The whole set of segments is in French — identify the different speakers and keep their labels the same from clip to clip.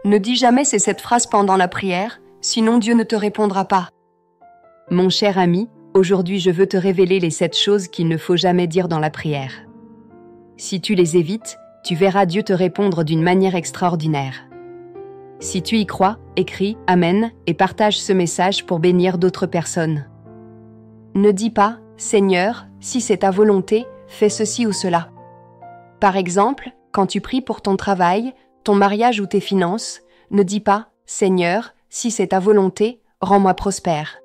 Speaker 1: Ne dis jamais cette phrase pendant la prière, sinon Dieu ne te répondra pas.
Speaker 2: Mon cher ami, aujourd'hui je veux te révéler les 7 choses qu'il ne faut jamais dire dans la prière. Si tu les évites, tu verras Dieu te répondre d'une manière extraordinaire. Si tu y crois, écris « Amen » et partage ce message pour bénir d'autres personnes. Ne dis pas « Seigneur, si c'est ta volonté, fais ceci ou cela ». Par exemple, quand tu pries pour ton travail, ton mariage ou tes finances, ne dis pas « Seigneur, si c'est ta volonté, rends-moi prospère ».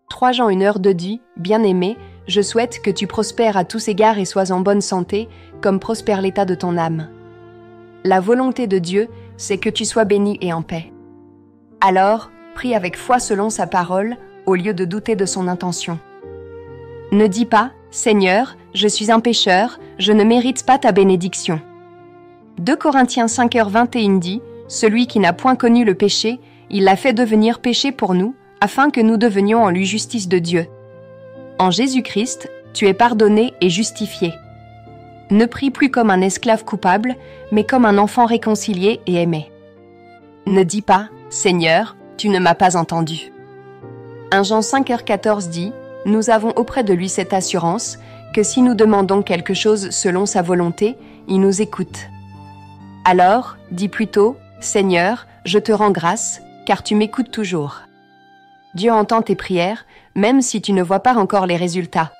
Speaker 2: 3 Jean 1h dit « Bien-aimé, je souhaite que tu prospères à tous égards et sois en bonne santé, comme prospère l'état de ton âme. » La volonté de Dieu, c'est que tu sois béni et en paix. Alors, prie avec foi selon sa parole, au lieu de douter de son intention. Ne dis pas « Seigneur, je suis un pécheur, je ne mérite pas ta bénédiction. » 2 Corinthiens 5h21 dit « Celui qui n'a point connu le péché, il l'a fait devenir péché pour nous, afin que nous devenions en lui justice de Dieu. » En Jésus-Christ, tu es pardonné et justifié. Ne prie plus comme un esclave coupable, mais comme un enfant réconcilié et aimé. Ne dis pas « Seigneur, tu ne m'as pas entendu. » 1 Jean 5h14 dit « Nous avons auprès de lui cette assurance que si nous demandons quelque chose selon sa volonté, il nous écoute. » Alors, dis plutôt « Seigneur, je te rends grâce, car tu m'écoutes toujours. » Dieu entend tes prières, même si tu ne vois pas encore les résultats.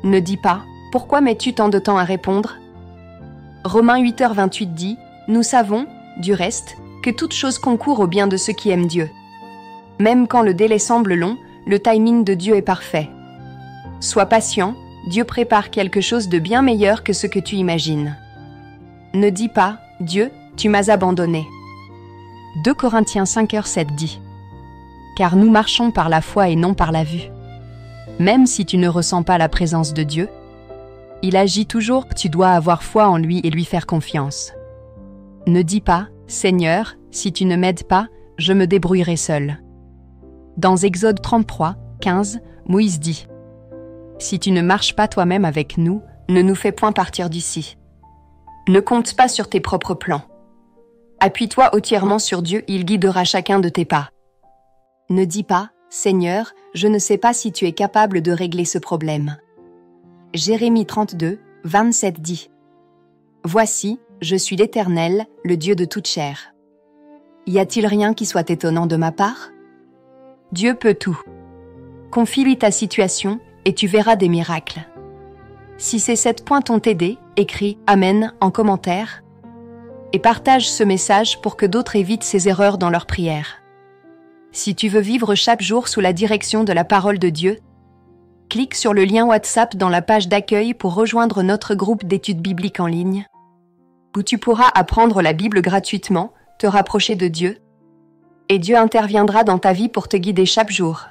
Speaker 2: Ne dis pas « Pourquoi mets-tu tant de temps à répondre ?» Romains 8h28 dit « Nous savons, du reste, que toute chose concourt au bien de ceux qui aiment Dieu. » Même quand le délai semble long, le timing de Dieu est parfait. Sois patient, Dieu prépare quelque chose de bien meilleur que ce que tu imagines. Ne dis pas « Dieu, tu m'as abandonné. » 2 Corinthiens 5h7 dit « Car nous marchons par la foi et non par la vue. » Même si tu ne ressens pas la présence de Dieu, il agit toujours, tu dois avoir foi en lui et lui faire confiance. Ne dis pas « Seigneur, si tu ne m'aides pas, je me débrouillerai seul. » Dans Exode 33, 15, Moïse dit « Si tu ne marches pas toi-même avec nous, ne nous fais point partir d'ici. » Ne compte pas sur tes propres plans. Appuie-toi entièrement sur Dieu, il guidera chacun de tes pas. Ne dis pas « Seigneur, je ne sais pas si tu es capable de régler ce problème. » Jérémie 32, 27 dit « Voici, je suis l'Éternel, le Dieu de toute chair. Y a-t-il rien qui soit étonnant de ma part? Dieu peut tout. Confie-lui ta situation et tu verras des miracles. Si ces 7 points t'ont aidé, écris « Amen » en commentaire et partage ce message pour que d'autres évitent ces erreurs dans leur prière. Si tu veux vivre chaque jour sous la direction de la parole de Dieu, clique sur le lien WhatsApp dans la page d'accueil pour rejoindre notre groupe d'études bibliques en ligne, où tu pourras apprendre la Bible gratuitement, te rapprocher de Dieu, et Dieu interviendra dans ta vie pour te guider chaque jour.